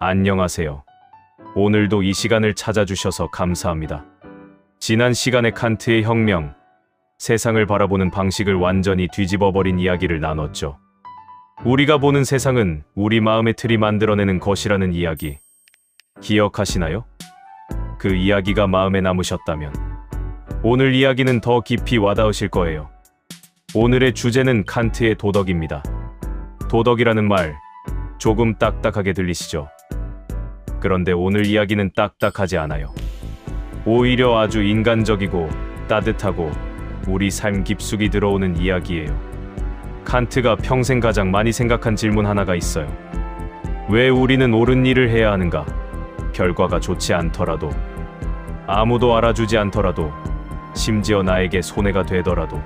안녕하세요. 오늘도 이 시간을 찾아주셔서 감사합니다. 지난 시간에 칸트의 혁명, 세상을 바라보는 방식을 완전히 뒤집어버린 이야기를 나눴죠. 우리가 보는 세상은 우리 마음의 틀이 만들어내는 것이라는 이야기. 기억하시나요? 그 이야기가 마음에 남으셨다면 오늘 이야기는 더 깊이 와닿으실 거예요. 오늘의 주제는 칸트의 도덕입니다. 도덕이라는 말, 조금 딱딱하게 들리시죠? 그런데 오늘 이야기는 딱딱하지 않아요. 오히려 아주 인간적이고 따뜻하고 우리 삶 깊숙이 들어오는 이야기예요. 칸트가 평생 가장 많이 생각한 질문 하나가 있어요. 왜 우리는 옳은 일을 해야 하는가? 결과가 좋지 않더라도, 아무도 알아주지 않더라도, 심지어 나에게 손해가 되더라도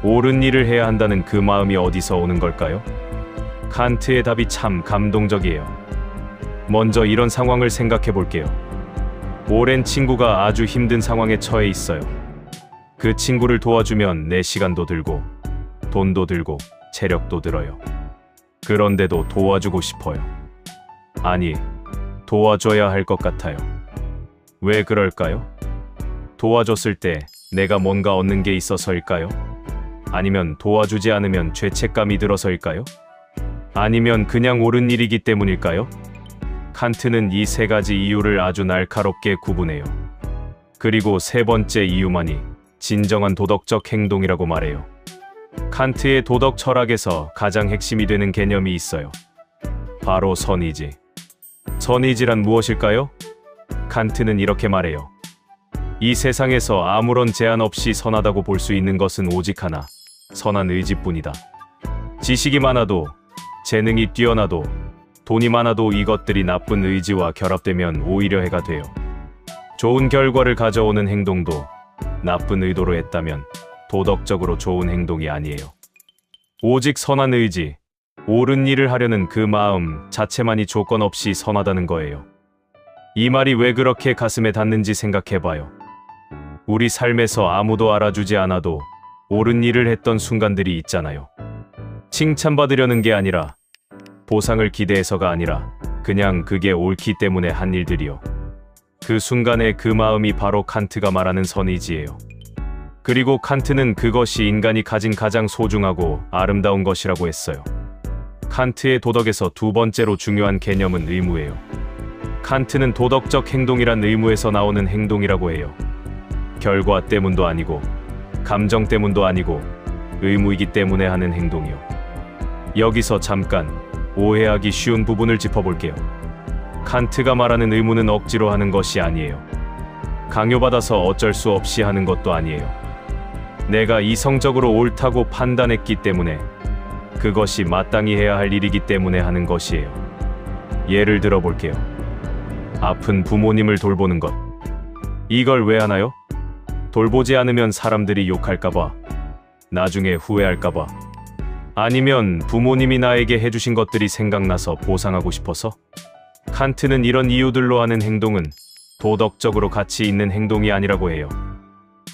옳은 일을 해야 한다는 그 마음이 어디서 오는 걸까요? 칸트의 답이 참 감동적이에요. 먼저 이런 상황을 생각해 볼게요. 오랜 친구가 아주 힘든 상황에 처해 있어요. 그 친구를 도와주면 내 시간도 들고 돈도 들고 체력도 들어요. 그런데도 도와주고 싶어요. 아니, 도와줘야 할 것 같아요. 왜 그럴까요? 도와줬을 때 내가 뭔가 얻는 게 있어서일까요? 아니면 도와주지 않으면 죄책감이 들어서일까요? 아니면 그냥 옳은 일이기 때문일까요? 칸트는 이 세 가지 이유를 아주 날카롭게 구분해요. 그리고 세 번째 이유만이 진정한 도덕적 행동이라고 말해요. 칸트의 도덕 철학에서 가장 핵심이 되는 개념이 있어요. 바로 선의지. 선의지란 무엇일까요? 칸트는 이렇게 말해요. 이 세상에서 아무런 제한 없이 선하다고 볼 수 있는 것은 오직 하나, 선한 의지뿐이다. 지식이 많아도, 재능이 뛰어나도, 돈이 많아도 이것들이 나쁜 의지와 결합되면 오히려 해가 돼요. 좋은 결과를 가져오는 행동도 나쁜 의도로 했다면 도덕적으로 좋은 행동이 아니에요. 오직 선한 의지, 옳은 일을 하려는 그 마음 자체만이 조건 없이 선하다는 거예요. 이 말이 왜 그렇게 가슴에 닿는지 생각해봐요. 우리 삶에서 아무도 알아주지 않아도 옳은 일을 했던 순간들이 있잖아요. 칭찬받으려는 게 아니라, 보상을 기대해서가 아니라 그냥 그게 옳기 때문에 한 일들이요. 그 순간의 그 마음이 바로 칸트가 말하는 선의지예요. 그리고 칸트는 그것이 인간이 가진 가장 소중하고 아름다운 것이라고 했어요. 칸트의 도덕에서 두 번째로 중요한 개념은 의무예요. 칸트는 도덕적 행동이란 의무에서 나오는 행동이라고 해요. 결과 때문도 아니고 감정 때문도 아니고 의무이기 때문에 하는 행동이요. 여기서 잠깐 오해하기 쉬운 부분을 짚어볼게요. 칸트가 말하는 의무는 억지로 하는 것이 아니에요. 강요받아서 어쩔 수 없이 하는 것도 아니에요. 내가 이성적으로 옳다고 판단했기 때문에, 그것이 마땅히 해야 할 일이기 때문에 하는 것이에요. 예를 들어 볼게요. 아픈 부모님을 돌보는 것. 이걸 왜 하나요? 돌보지 않으면 사람들이 욕할까봐, 나중에 후회할까봐, 아니면 부모님이 나에게 해주신 것들이 생각나서 보상하고 싶어서? 칸트는 이런 이유들로 하는 행동은 도덕적으로 가치 있는 행동이 아니라고 해요.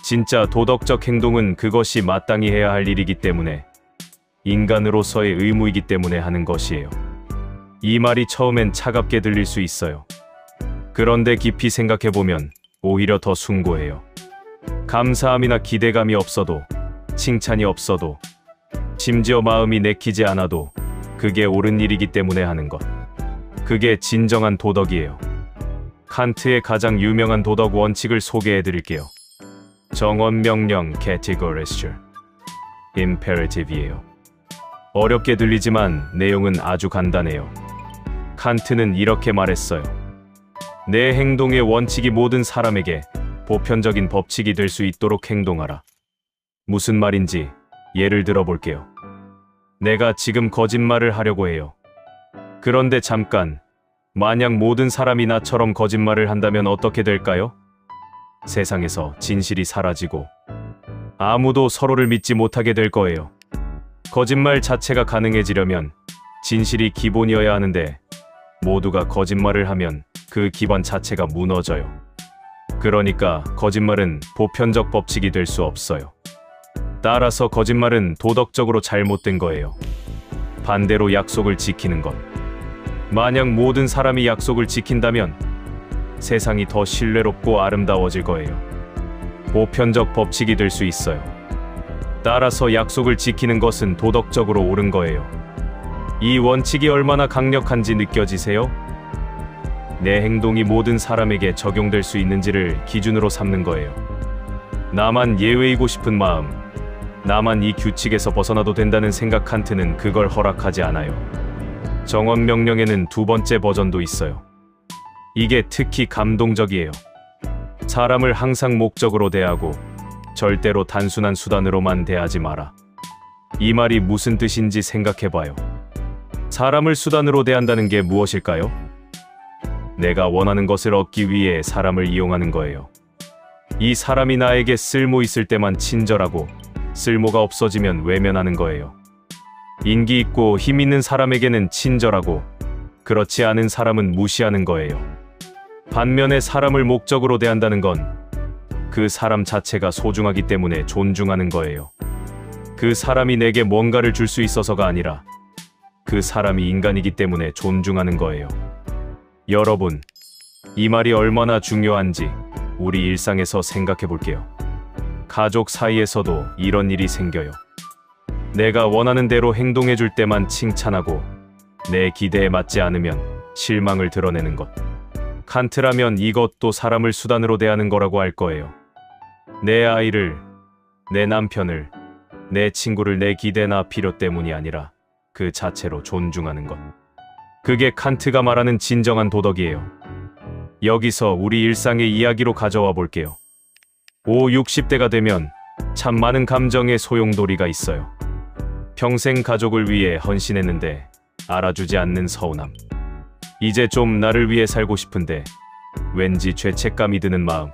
진짜 도덕적 행동은 그것이 마땅히 해야 할 일이기 때문에, 인간으로서의 의무이기 때문에 하는 것이에요. 이 말이 처음엔 차갑게 들릴 수 있어요. 그런데 깊이 생각해보면 오히려 더 숭고해요. 감사함이나 기대감이 없어도, 칭찬이 없어도, 심지어 마음이 내키지 않아도 그게 옳은 일이기 때문에 하는 것. 그게 진정한 도덕이에요. 칸트의 가장 유명한 도덕 원칙을 소개해드릴게요. 정언, 명령, categorization, imperative이에요. 어렵게 들리지만 내용은 아주 간단해요. 칸트는 이렇게 말했어요. 내 행동의 원칙이 모든 사람에게 보편적인 법칙이 될 수 있도록 행동하라. 무슨 말인지 예를 들어 볼게요. 내가 지금 거짓말을 하려고 해요. 그런데 잠깐, 만약 모든 사람이 나처럼 거짓말을 한다면 어떻게 될까요? 세상에서 진실이 사라지고 아무도 서로를 믿지 못하게 될 거예요. 거짓말 자체가 가능해지려면 진실이 기본이어야 하는데, 모두가 거짓말을 하면 그 기반 자체가 무너져요. 그러니까 거짓말은 보편적 법칙이 될 수 없어요. 따라서 거짓말은 도덕적으로 잘못된 거예요. 반대로 약속을 지키는 것, 만약 모든 사람이 약속을 지킨다면 세상이 더 신뢰롭고 아름다워질 거예요. 보편적 법칙이 될 수 있어요. 따라서 약속을 지키는 것은 도덕적으로 옳은 거예요. 이 원칙이 얼마나 강력한지 느껴지세요? 내 행동이 모든 사람에게 적용될 수 있는지를 기준으로 삼는 거예요. 나만 예외이고 싶은 마음, 나만 이 규칙에서 벗어나도 된다는 생각. 칸트는 그걸 허락하지 않아요. 정원 명령에는 두 번째 버전도 있어요. 이게 특히 감동적이에요. 사람을 항상 목적으로 대하고 절대로 단순한 수단으로만 대하지 마라. 이 말이 무슨 뜻인지 생각해봐요. 사람을 수단으로 대한다는 게 무엇일까요? 내가 원하는 것을 얻기 위해 사람을 이용하는 거예요. 이 사람이 나에게 쓸모 있을 때만 친절하고 쓸모가 없어지면 외면하는 거예요. 인기 있고 힘 있는 사람에게는 친절하고 그렇지 않은 사람은 무시하는 거예요. 반면에 사람을 목적으로 대한다는 건 그 사람 자체가 소중하기 때문에 존중하는 거예요. 그 사람이 내게 뭔가를 줄 수 있어서가 아니라 그 사람이 인간이기 때문에 존중하는 거예요. 여러분, 이 말이 얼마나 중요한지 우리 일상에서 생각해 볼게요. 가족 사이에서도 이런 일이 생겨요. 내가 원하는 대로 행동해 줄 때만 칭찬하고 내 기대에 맞지 않으면 실망을 드러내는 것. 칸트라면 이것도 사람을 수단으로 대하는 거라고 할 거예요. 내 아이를, 내 남편을, 내 친구를 내 기대나 필요 때문이 아니라 그 자체로 존중하는 것. 그게 칸트가 말하는 진정한 도덕이에요. 여기서 우리 일상의 이야기로 가져와 볼게요. 60대가 되면 참 많은 감정의 소용돌이가 있어요. 평생 가족을 위해 헌신했는데 알아주지 않는 서운함. 이제 좀 나를 위해 살고 싶은데 왠지 죄책감이 드는 마음.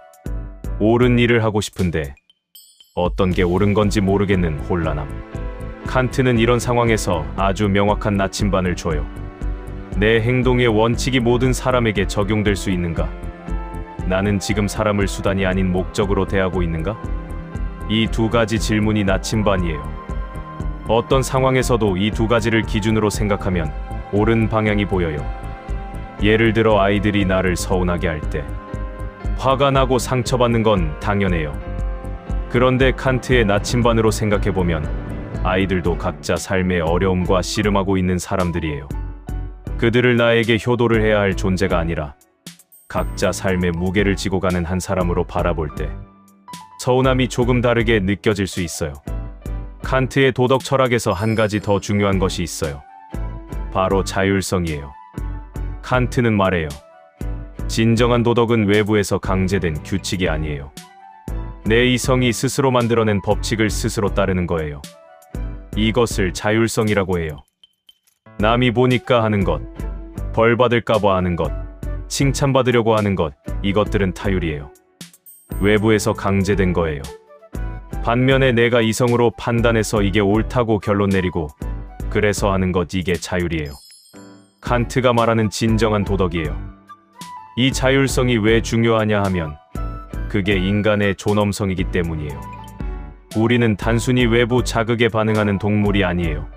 옳은 일을 하고 싶은데 어떤 게 옳은 건지 모르겠는 혼란함. 칸트는 이런 상황에서 아주 명확한 나침반을 줘요. 내 행동의 원칙이 모든 사람에게 적용될 수 있는가? 나는 지금 사람을 수단이 아닌 목적으로 대하고 있는가? 이 두 가지 질문이 나침반이에요. 어떤 상황에서도 이 두 가지를 기준으로 생각하면 옳은 방향이 보여요. 예를 들어 아이들이 나를 서운하게 할 때 화가 나고 상처받는 건 당연해요. 그런데 칸트의 나침반으로 생각해보면 아이들도 각자 삶의 어려움과 씨름하고 있는 사람들이에요. 그들을 나에게 효도를 해야 할 존재가 아니라 각자 삶의 무게를 지고 가는 한 사람으로 바라볼 때 서운함이 조금 다르게 느껴질 수 있어요. 칸트의 도덕 철학에서 한 가지 더 중요한 것이 있어요. 바로 자율성이에요. 칸트는 말해요. 진정한 도덕은 외부에서 강제된 규칙이 아니에요. 내 이성이 스스로 만들어낸 법칙을 스스로 따르는 거예요. 이것을 자율성이라고 해요. 남이 보니까 하는 것, 벌 받을까봐 하는 것, 칭찬받으려고 하는 것, 이것들은 타율이에요. 외부에서 강제된 거예요. 반면에 내가 이성으로 판단해서 이게 옳다고 결론 내리고 그래서 하는 것, 이게 자율이에요. 칸트가 말하는 진정한 도덕이에요. 이 자율성이 왜 중요하냐 하면 그게 인간의 존엄성이기 때문이에요. 우리는 단순히 외부 자극에 반응하는 동물이 아니에요.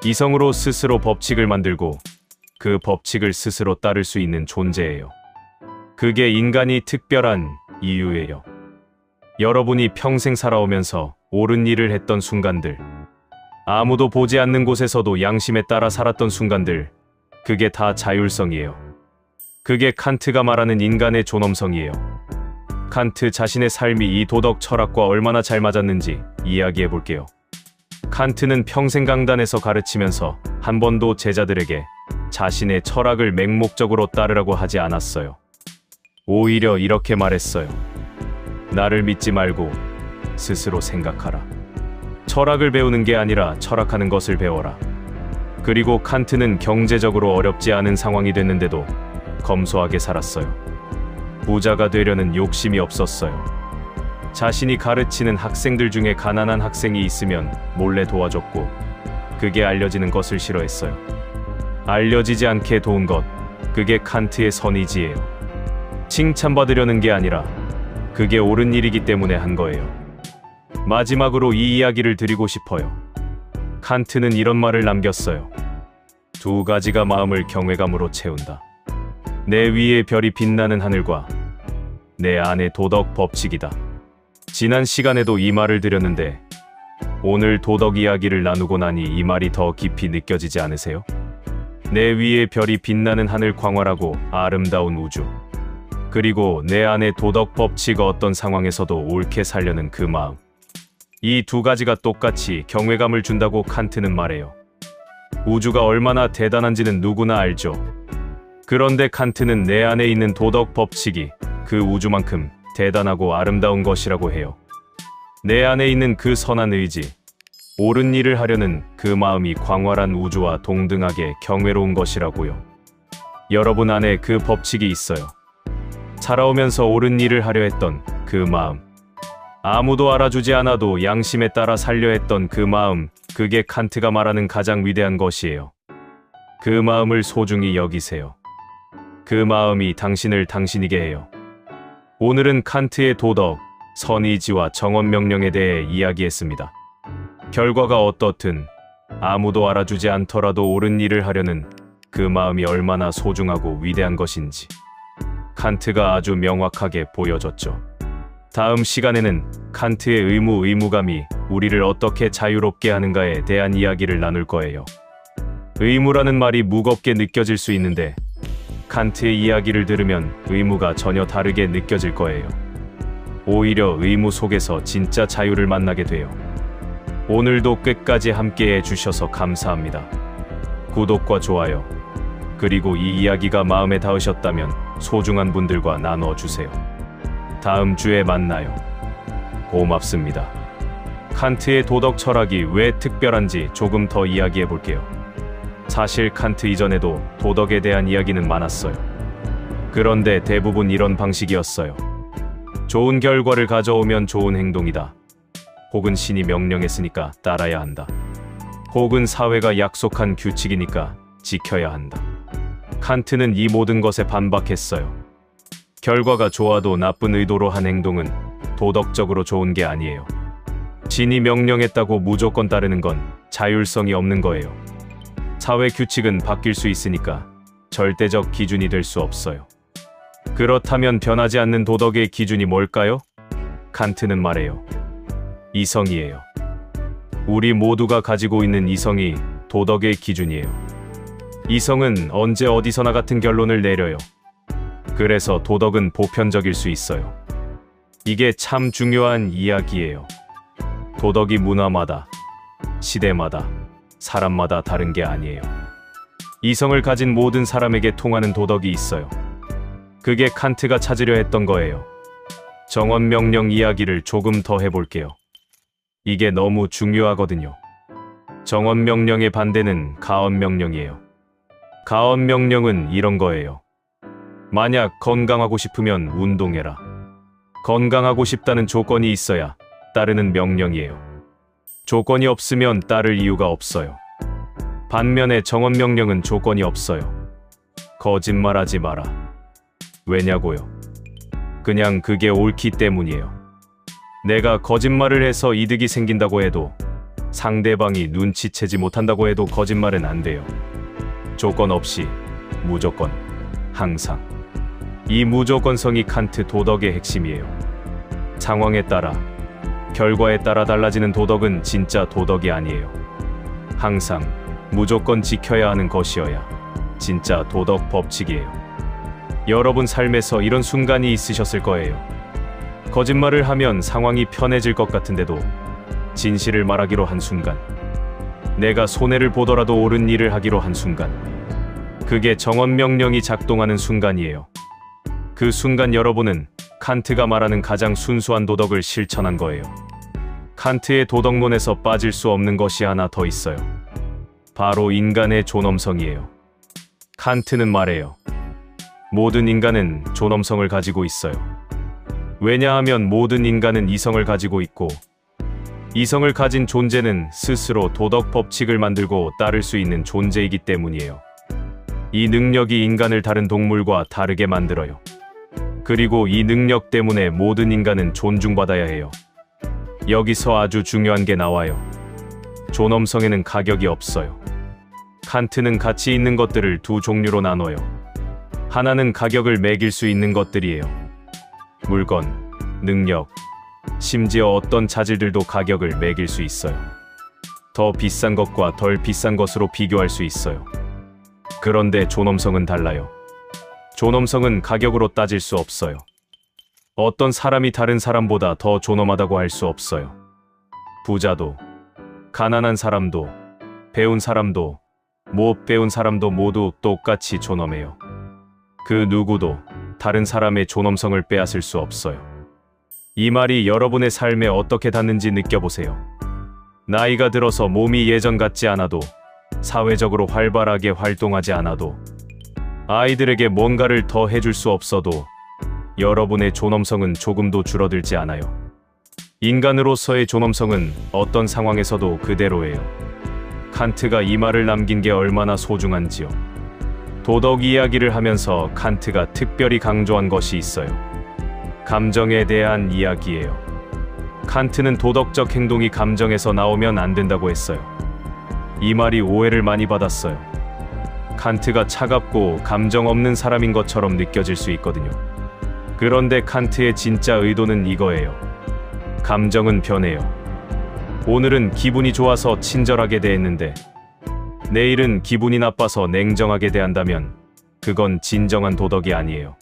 이성으로 스스로 법칙을 만들고 그 법칙을 스스로 따를 수 있는 존재예요. 그게 인간이 특별한 이유예요. 여러분이 평생 살아오면서 옳은 일을 했던 순간들, 아무도 보지 않는 곳에서도 양심에 따라 살았던 순간들, 그게 다 자율성이에요. 그게 칸트가 말하는 인간의 존엄성이에요. 칸트 자신의 삶이 이 도덕 철학과 얼마나 잘 맞았는지 이야기해 볼게요. 칸트는 평생 강단에서 가르치면서 한 번도 제자들에게 자신의 철학을 맹목적으로 따르라고 하지 않았어요. 오히려 이렇게 말했어요. 나를 믿지 말고 스스로 생각하라. 철학을 배우는 게 아니라 철학하는 것을 배워라. 그리고 칸트는 경제적으로 어렵지 않은 상황이 됐는데도 검소하게 살았어요. 부자가 되려는 욕심이 없었어요. 자신이 가르치는 학생들 중에 가난한 학생이 있으면 몰래 도와줬고 그게 알려지는 것을 싫어했어요. 알려지지 않게 도운 것, 그게 칸트의 선의지예요. 칭찬받으려는 게 아니라 그게 옳은 일이기 때문에 한 거예요. 마지막으로 이 이야기를 드리고 싶어요. 칸트는 이런 말을 남겼어요. 두 가지가 마음을 경외감으로 채운다. 내 위에 별이 빛나는 하늘과 내 안의 도덕 법칙이다. 지난 시간에도 이 말을 드렸는데 오늘 도덕 이야기를 나누고 나니 이 말이 더 깊이 느껴지지 않으세요? 내 위에 별이 빛나는 하늘, 광활하고 아름다운 우주, 그리고 내 안의 도덕 법칙, 어떤 상황에서도 옳게 살려는 그 마음, 이 두 가지가 똑같이 경외감을 준다고 칸트는 말해요. 우주가 얼마나 대단한지는 누구나 알죠. 그런데 칸트는 내 안에 있는 도덕 법칙이 그 우주만큼 대단하고 아름다운 것이라고 해요. 내 안에 있는 그 선한 의지, 옳은 일을 하려는 그 마음이 광활한 우주와 동등하게 경외로운 것이라고요. 여러분 안에 그 법칙이 있어요. 살아오면서 옳은 일을 하려 했던 그 마음, 아무도 알아주지 않아도 양심에 따라 살려 했던 그 마음, 그게 칸트가 말하는 가장 위대한 것이에요. 그 마음을 소중히 여기세요. 그 마음이 당신을 당신이게 해요. 오늘은 칸트의 도덕, 선의지와 정언명령에 대해 이야기했습니다. 결과가 어떻든 아무도 알아주지 않더라도 옳은 일을 하려는 그 마음이 얼마나 소중하고 위대한 것인지 칸트가 아주 명확하게 보여줬죠. 다음 시간에는 칸트의 의무감이 우리를 어떻게 자유롭게 하는가에 대한 이야기를 나눌 거예요. 의무라는 말이 무겁게 느껴질 수 있는데 칸트의 이야기를 들으면 의무가 전혀 다르게 느껴질 거예요. 오히려 의무 속에서 진짜 자유를 만나게 돼요. 오늘도 끝까지 함께해 주셔서 감사합니다. 구독과 좋아요, 그리고 이 이야기가 마음에 닿으셨다면 소중한 분들과 나눠주세요. 다음 주에 만나요. 고맙습니다. 칸트의 도덕 철학이 왜 특별한지 조금 더 이야기해 볼게요. 사실 칸트 이전에도 도덕에 대한 이야기는 많았어요. 그런데 대부분 이런 방식이었어요. 좋은 결과를 가져오면 좋은 행동이다. 혹은 신이 명령했으니까 따라야 한다. 혹은 사회가 약속한 규칙이니까 지켜야 한다. 칸트는 이 모든 것에 반박했어요. 결과가 좋아도 나쁜 의도로 한 행동은 도덕적으로 좋은 게 아니에요. 신이 명령했다고 무조건 따르는 건 자율성이 없는 거예요. 사회 규칙은 바뀔 수 있으니까 절대적 기준이 될 수 없어요. 그렇다면 변하지 않는 도덕의 기준이 뭘까요? 칸트는 말해요. 이성이에요. 우리 모두가 가지고 있는 이성이 도덕의 기준이에요. 이성은 언제 어디서나 같은 결론을 내려요. 그래서 도덕은 보편적일 수 있어요. 이게 참 중요한 이야기예요. 도덕이 문화마다, 시대마다, 사람마다 다른 게 아니에요. 이성을 가진 모든 사람에게 통하는 도덕이 있어요. 그게 칸트가 찾으려 했던 거예요. 정언명령 이야기를 조금 더 해볼게요. 이게 너무 중요하거든요. 정언명령의 반대는 가언명령이에요. 가언명령은 이런 거예요. 만약 건강하고 싶으면 운동해라. 건강하고 싶다는 조건이 있어야 따르는 명령이에요. 조건이 없으면 따를 이유가 없어요. 반면에 정언명령은 조건이 없어요. 거짓말하지 마라. 왜냐고요? 그냥 그게 옳기 때문이에요. 내가 거짓말을 해서 이득이 생긴다고 해도, 상대방이 눈치채지 못한다고 해도 거짓말은 안 돼요. 조건 없이, 무조건, 항상. 이 무조건성이 칸트 도덕의 핵심이에요. 상황에 따라, 결과에 따라 달라지는 도덕은 진짜 도덕이 아니에요. 항상 무조건 지켜야 하는 것이어야 진짜 도덕 법칙이에요. 여러분 삶에서 이런 순간이 있으셨을 거예요. 거짓말을 하면 상황이 편해질 것 같은데도 진실을 말하기로 한 순간, 내가 손해를 보더라도 옳은 일을 하기로 한 순간, 그게 정언명령이 작동하는 순간이에요. 그 순간 여러분은 칸트가 말하는 가장 순수한 도덕을 실천한 거예요. 칸트의 도덕론에서 빠질 수 없는 것이 하나 더 있어요. 바로 인간의 존엄성이에요. 칸트는 말해요. 모든 인간은 존엄성을 가지고 있어요. 왜냐하면 모든 인간은 이성을 가지고 있고, 이성을 가진 존재는 스스로 도덕 법칙을 만들고 따를 수 있는 존재이기 때문이에요. 이 능력이 인간을 다른 동물과 다르게 만들어요. 그리고 이 능력 때문에 모든 인간은 존중받아야 해요. 여기서 아주 중요한 게 나와요. 존엄성에는 가격이 없어요. 칸트는 가치 있는 것들을 두 종류로 나눠요. 하나는 가격을 매길 수 있는 것들이에요. 물건, 능력, 심지어 어떤 자질들도 가격을 매길 수 있어요. 더 비싼 것과 덜 비싼 것으로 비교할 수 있어요. 그런데 존엄성은 달라요. 존엄성은 가격으로 따질 수 없어요. 어떤 사람이 다른 사람보다 더 존엄하다고 할 수 없어요. 부자도, 가난한 사람도, 배운 사람도, 못 배운 사람도 모두 똑같이 존엄해요. 그 누구도 다른 사람의 존엄성을 빼앗을 수 없어요. 이 말이 여러분의 삶에 어떻게 닿는지 느껴보세요. 나이가 들어서 몸이 예전 같지 않아도, 사회적으로 활발하게 활동하지 않아도, 아이들에게 뭔가를 더 해줄 수 없어도 여러분의 존엄성은 조금도 줄어들지 않아요. 인간으로서의 존엄성은 어떤 상황에서도 그대로예요. 칸트가 이 말을 남긴 게 얼마나 소중한지요. 도덕 이야기를 하면서 칸트가 특별히 강조한 것이 있어요. 감정에 대한 이야기예요. 칸트는 도덕적 행동이 감정에서 나오면 안 된다고 했어요. 이 말이 오해를 많이 받았어요. 칸트가 차갑고 감정 없는 사람인 것처럼 느껴질 수 있거든요. 그런데 칸트의 진짜 의도는 이거예요. 감정은 변해요. 오늘은 기분이 좋아서 친절하게 대했는데 내일은 기분이 나빠서 냉정하게 대한다면 그건 진정한 도덕이 아니에요.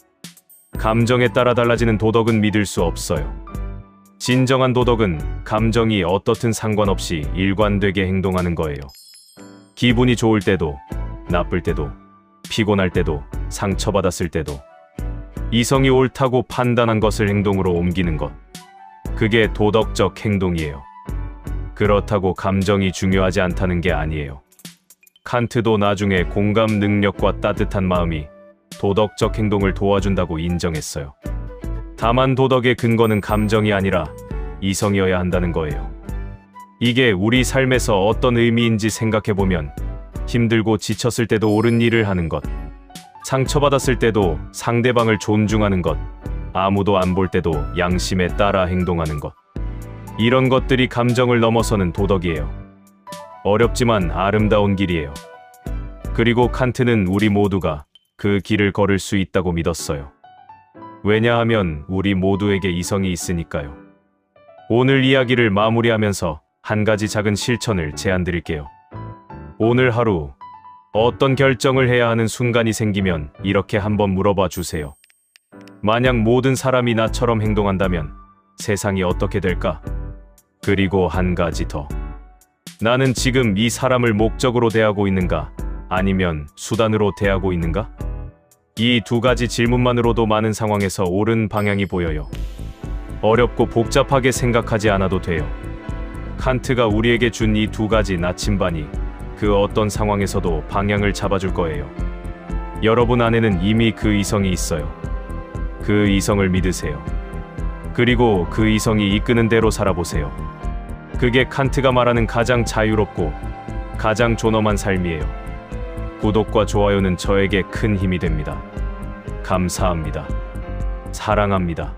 감정에 따라 달라지는 도덕은 믿을 수 없어요. 진정한 도덕은 감정이 어떻든 상관없이 일관되게 행동하는 거예요. 기분이 좋을 때도, 나쁠 때도, 피곤할 때도, 상처받았을 때도 이성이 옳다고 판단한 것을 행동으로 옮기는 것. 그게 도덕적 행동이에요. 그렇다고 감정이 중요하지 않다는 게 아니에요. 칸트도 나중에 공감 능력과 따뜻한 마음이 도덕적 행동을 도와준다고 인정했어요. 다만 도덕의 근거는 감정이 아니라 이성이어야 한다는 거예요. 이게 우리 삶에서 어떤 의미인지 생각해보면 힘들고 지쳤을 때도 옳은 일을 하는 것, 상처받았을 때도 상대방을 존중하는 것, 아무도 안 볼 때도 양심에 따라 행동하는 것, 이런 것들이 감정을 넘어서는 도덕이에요. 어렵지만 아름다운 길이에요. 그리고 칸트는 우리 모두가 그 길을 걸을 수 있다고 믿었어요. 왜냐하면 우리 모두에게 이성이 있으니까요. 오늘 이야기를 마무리하면서 한 가지 작은 실천을 제안드릴게요. 오늘 하루 어떤 결정을 해야 하는 순간이 생기면 이렇게 한번 물어봐 주세요. 만약 모든 사람이 나처럼 행동한다면 세상이 어떻게 될까? 그리고 한 가지 더. 나는 지금 이 사람을 목적으로 대하고 있는가? 아니면 수단으로 대하고 있는가? 이 두 가지 질문만으로도 많은 상황에서 옳은 방향이 보여요. 어렵고 복잡하게 생각하지 않아도 돼요. 칸트가 우리에게 준 이 두 가지 나침반이 그 어떤 상황에서도 방향을 잡아줄 거예요. 여러분 안에는 이미 그 이성이 있어요. 그 이성을 믿으세요. 그리고 그 이성이 이끄는 대로 살아보세요. 그게 칸트가 말하는 가장 자유롭고 가장 존엄한 삶이에요. 구독과 좋아요는 저에게 큰 힘이 됩니다. 감사합니다. 사랑합니다.